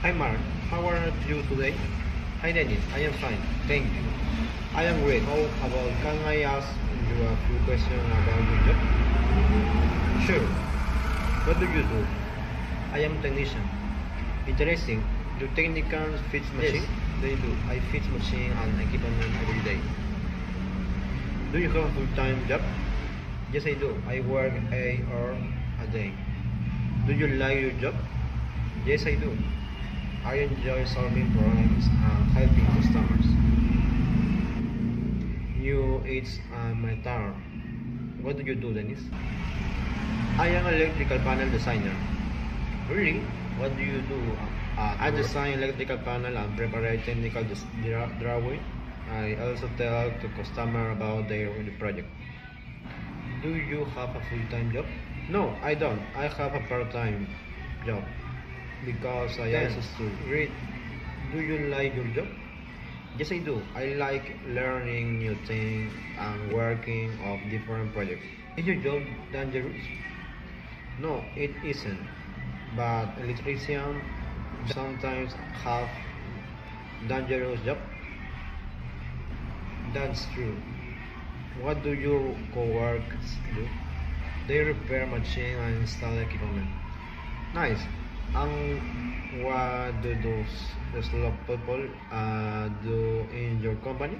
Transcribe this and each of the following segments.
Hi Mark, how are you today? Hi Dennis, I am fine, thank you. I am great. How about can I ask you a few questions about your job? Sure. What do you do? I am technician. Interesting. Do technicians fix machine? Yes, they do. I fix machine and equipment every day. Do you have a full-time job? Yes, I do. I work 8 hours a day. Do you like your job? Yes, I do. I enjoy solving problems and helping customers. You, it's my turn. What do you do, Dennis? I am an electrical panel designer. Really? What do you do? I design electrical panel and prepare technical drawing. I also tell to customer about their project. Do you have a full-time job? No, I don't. I have a part-time job because I also study. Read. Do you like your job? Yes, I do. I like learning new things and working on different projects. Is your job dangerous? No, it isn't. But electricians sometimes have dangerous job. That's true. What do your coworkers do? They repair machine and install equipment. Nice. And what do those slow people do in your company?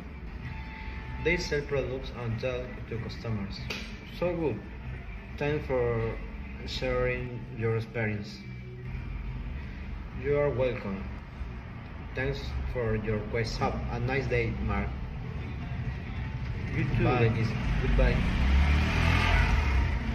They sell products and tell to customers. So good. Thanks for sharing your experience. You are welcome. Thanks for your question. Have a nice day, Mark. You too, Bye. Denise. Goodbye.